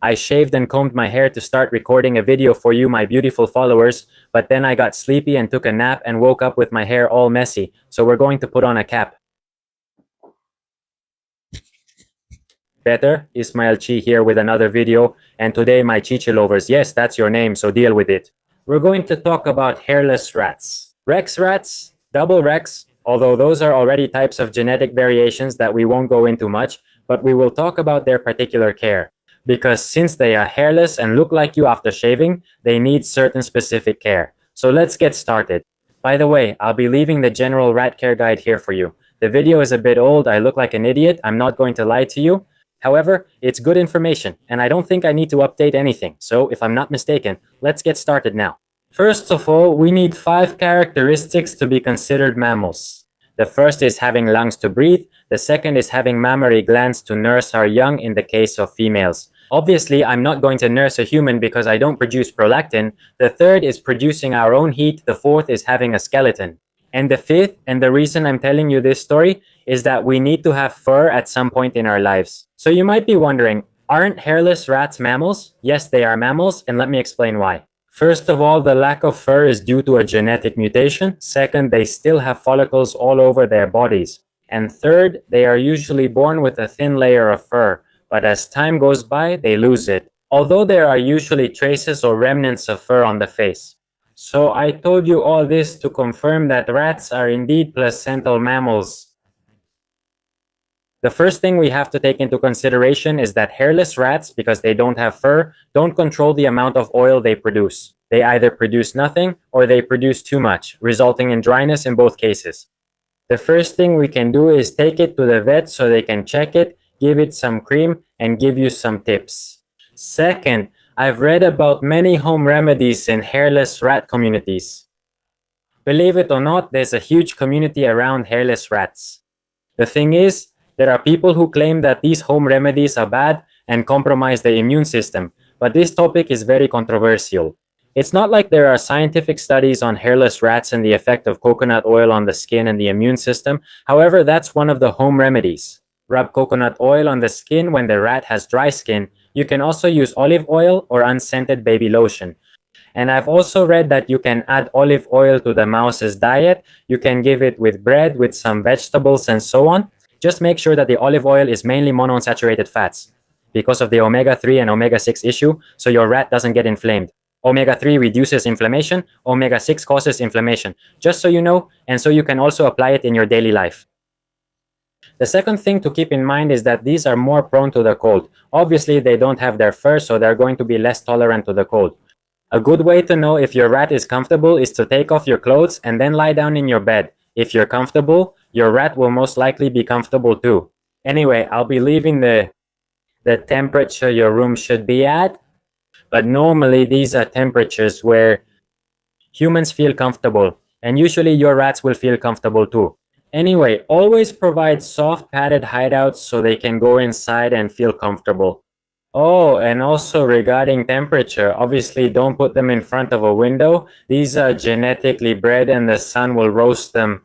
I shaved and combed my hair to start recording a video for you, my beautiful followers, but then I got sleepy and took a nap and woke up with my hair all messy, so we're going to put on a cap. Better, Ismail Chi here with another video, and today my Chichi lovers, yes, that's your name, so deal with it. We're going to talk about hairless rats. Rex rats, double Rex, although those are already types of genetic variations that we won't go into much, but we will talk about their particular care. Because since they are hairless and look like you after shaving, they need certain specific care. So let's get started. By the way, I'll be leaving the general rat care guide here for you. The video is a bit old, I look like an idiot, I'm not going to lie to you. However, it's good information, and I don't think I need to update anything, so if I'm not mistaken, let's get started now. First of all, we need 5 characteristics to be considered mammals. The first is having lungs to breathe, the second is having mammary glands to nurse our young in the case of females. Obviously, I'm not going to nurse a human because I don't produce prolactin. The third is producing our own heat, the fourth is having a skeleton. And the fifth, and the reason I'm telling you this story, is that we need to have fur at some point in our lives. So you might be wondering, aren't hairless rats mammals? Yes, they are mammals, and let me explain why. First of all, the lack of fur is due to a genetic mutation. Second, they still have follicles all over their bodies. And third, they are usually born with a thin layer of fur, but as time goes by, they lose it. Although there are usually traces or remnants of fur on the face. So I told you all this to confirm that rats are indeed placental mammals. The first thing we have to take into consideration is that hairless rats, because they don't have fur, don't control the amount of oil they produce. They either produce nothing or they produce too much, resulting in dryness in both cases. The first thing we can do is take it to the vet so they can check it, give it some cream, and give you some tips. Second, I've read about many home remedies in hairless rat communities. Believe it or not, there's a huge community around hairless rats. The thing is, there are people who claim that these home remedies are bad and compromise the immune system, but this topic is very controversial. It's not like there are scientific studies on hairless rats and the effect of coconut oil on the skin and the immune system. However, that's one of the home remedies. Rub coconut oil on the skin when the rat has dry skin. You can also use olive oil or unscented baby lotion. And I've also read that you can add olive oil to the mouse's diet. You can give it with bread, with some vegetables, and so on. Just make sure that the olive oil is mainly monounsaturated fats because of the omega-3 and omega-6 issue, so your rat doesn't get inflamed. Omega-3 reduces inflammation, omega-6 causes inflammation. Just so you know, and so you can also apply it in your daily life. The second thing to keep in mind is that these are more prone to the cold. Obviously, they don't have their fur, so they're going to be less tolerant to the cold. A good way to know if your rat is comfortable is to take off your clothes and then lie down in your bed. If you're comfortable, your rat will most likely be comfortable too. Anyway, I'll be leaving the temperature your room should be at, but normally these are temperatures where humans feel comfortable, and usually your rats will feel comfortable too. Anyway, always provide soft padded hideouts so they can go inside and feel comfortable. Oh, and also regarding temperature, obviously don't put them in front of a window. These are genetically bred and the sun will roast them.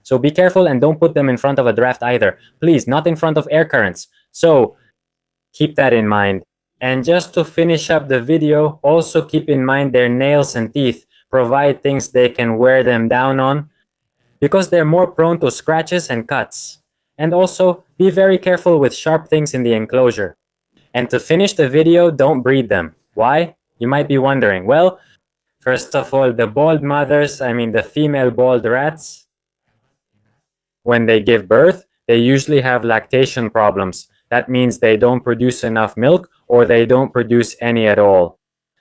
So be careful and don't put them in front of a draft either. Please, not in front of air currents. So keep that in mind. And just to finish up the video, also keep in mind their nails and teeth. Provide things they can wear them down on, because they're more prone to scratches and cuts. And also, be very careful with sharp things in the enclosure. And to finish the video, don't breed them. Why? You might be wondering. Well, first of all, the bald mothers, the female bald rats, when they give birth, they usually have lactation problems. That means they don't produce enough milk or they don't produce any at all.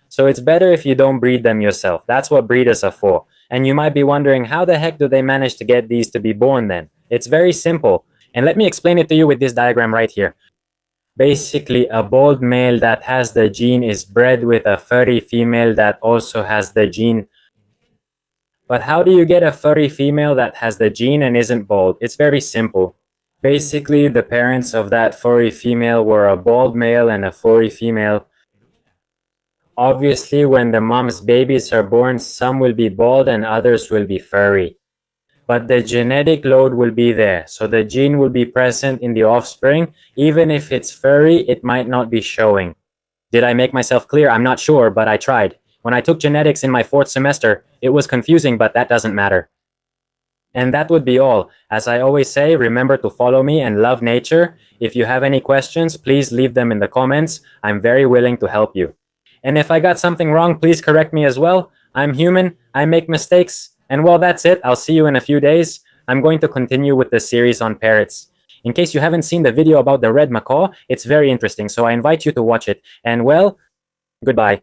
So it's better if you don't breed them yourself. That's what breeders are for. And you might be wondering, how the heck do they manage to get these to be born then? It's very simple. And let me explain it to you with this diagram right here. Basically, a bald male that has the gene is bred with a furry female that also has the gene. But how do you get a furry female that has the gene and isn't bald? It's very simple. Basically, the parents of that furry female were a bald male and a furry female. Obviously, when the mom's babies are born, some will be bald and others will be furry. But the genetic load will be there, so the gene will be present in the offspring. Even if it's furry, it might not be showing. Did I make myself clear? I'm not sure, but I tried. When I took genetics in my 4th semester, it was confusing, but that doesn't matter. And that would be all. As I always say, remember to follow me and love nature. If you have any questions, please leave them in the comments. I'm very willing to help you. And if I got something wrong, please correct me as well. I'm human, I make mistakes. And well, that's it. I'll see you in a few days. I'm going to continue with the series on parrots. In case you haven't seen the video about the red macaw, it's very interesting, so I invite you to watch it. And well, goodbye.